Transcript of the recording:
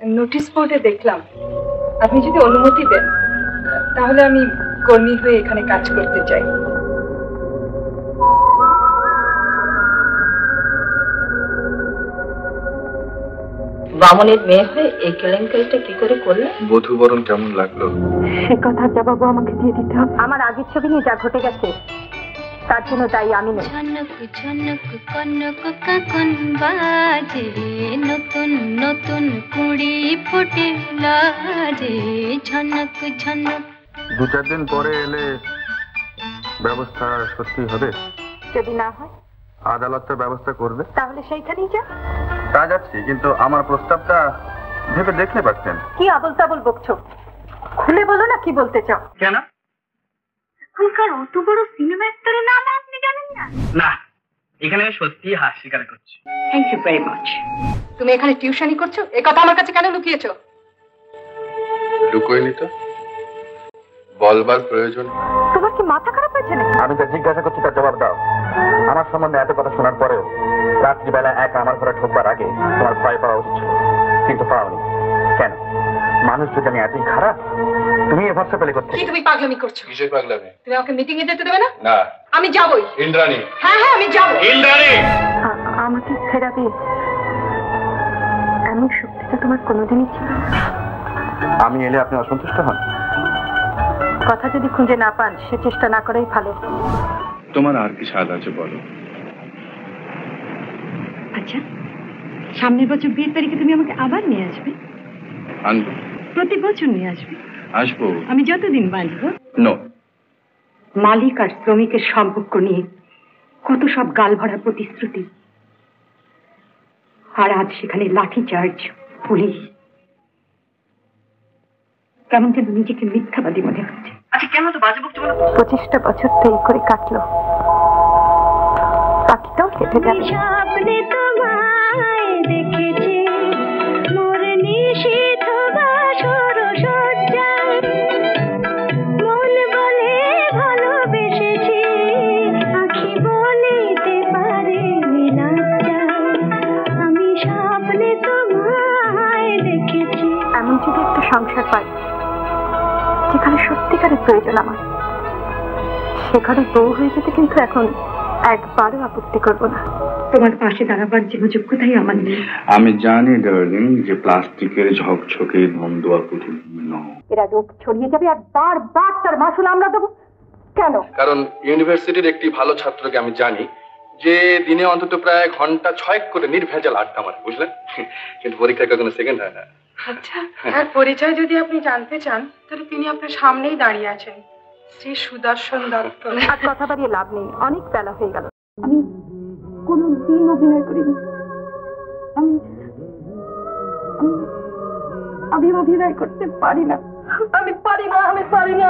Notice বোর্ডে দেখলাম, আপনি যদি অনুমতি দেন তাহলে আমি কর্মী হয়ে এখানে কাজ করতে চাই। বামনের মেয়ে হয়ে এই কেলেঙ্কারিটা কি করে করলে? বধূবরণ কেমন লাগলো সে কথার জবাবও আমাকে দিয়ে দিতে হবে। আমার আগের ছবি নিয়ে যা ঘটে গেছে তার জন্য তাই আমি নই। ঝনক ঝনক কনক কাকন বাজে, নতুন নতুন কুড়ি ফোটে লাজে, ঝনক ঝনক। 2-4 দিন পরে এলে ব্যবস্থা সত্যি হবে? যদি না হয় আদালতের ব্যবস্থা করবে? তাহলে সেইখানেই যা। তা যাচ্ছি, কিন্তু আমার প্রস্তাবটা ভেবে দেখলে পারতেন। কি আবল তাবল বকছো? খুলে বলো না কি বলতে চাও। কেন? এখনকার অত বড় সিনেমা অ্যাক্টরের নাম আপনি জানেন না? না, এখানে সত্যি হার স্বীকার করছি। Thank you very much. তুমি এখানে টিউশনি করছো, এই কথা আমার কাছে কেন লুকিয়েছো? লুকোয়নি তো, বলবার প্রয়োজন। তোমার কি মাথা খারাপ হয়েছে নাকি? আমি যা জিজ্ঞাসা করছি তার জবাব দাও। আমার সম্বন্ধে এত কথা শোনার পরেও রাত্রিবেলা একা আমার ঘরে ঢোকবার আগে তোমার ভয় পাওয়া উচিত ছিল, কিন্তু পাওনি কেন? মানুষ যদি আমি এতই খারাপ, তুমি এ ভরসা পেলে করতে? কি তুমি পাগলামি করছো? কিসের পাগলামি? তুমি আমাকে মিটিং এ যেতে দেবে না? না। আমি যাবই। ইন্দ্রাণী। হ্যাঁ হ্যাঁ আমি যাবো। ইন্দ্রাণী, আমাকে ফেরাবে এমন শক্তিটা তোমার কোনোদিনই ছিল না। আমি এলে আপনি অসন্তুষ্ট হন? কথা যদি খুঁজে না পান সে চেষ্টা না করাই ভালো। তোমার আর কি স্বাদ আছে বলো? আচ্ছা, সামনের বছর বিয়ের তারিখে তুমি আমাকে আবার নিয়ে আসবে? আনবো। প্রতি বছর নিয়ে আসবে? আসবো। আমি যতদিন বাঁচবো। নো। মালিক আর শ্রমিকের সম্পর্ক নিয়ে কত সব গাল ভরা প্রতিশ্রুতি, আর আজ সেখানে লাঠিচার্জ, পুলিশ। কেমন যেন নিজেকে মিথ্যাবাদী মনে হচ্ছে। আচ্ছা, কেন তো বাজে বকছো বলো? 25টা বছর তো এই করে কাটলো, বাকিটাও কেটে যাবে। স্বপ্নে তোমায় দেখেছি, মোর নিশীথ বাসর সজ্জায়, মন বলে ভালোবেসেছি, আখি বলিতে পারে লজ্জায়, আমি স্বপ্নে তোমায় দেখেছি। আমি যদি একটা সংসার পাই যেখানে সত্যিকারের প্রয়োজন আমার, সেখানে বউ হয়ে যেতে কিন্তু এখন একবারও আপত্তি করবো না। তোমার পাশে দাঁড়াবার যে যোগ্যতাই আমার নেই। আমি জানি ডার্লিং যে প্লাস্টিকের ঝকঝকে ধন্দুয়া প্রতিদিন। এরা রোগ ছড়িয়ে যাবে আর বারবার তার মাসুল আমরা দেবো কেন? কারণ ইউনিভার্সিটির একটি ভালো ছাত্রকে আমি জানি যে দিনে অন্তত প্রায় ঘন্টা 6 করে নির্ভেজাল আড্ডা মারে, বুঝলেন? কিন্তু পরীক্ষায় কখনো সেকেন্ড হয় না। আচ্ছা, তার পরিচয় যদি আপনি জানতে চান তাহলে তিনি আপনার সামনেই দাঁড়িয়ে আছেন, শ্রী সুদর্শন দত্ত। আর কথা বাড়িয়ে লাভ নেই, অনেক বেলা হয়ে গেল। আমি কোনোদিন অভিনয় করিনি। আমি অভিনয় করতে পারি না। আমি পারি না।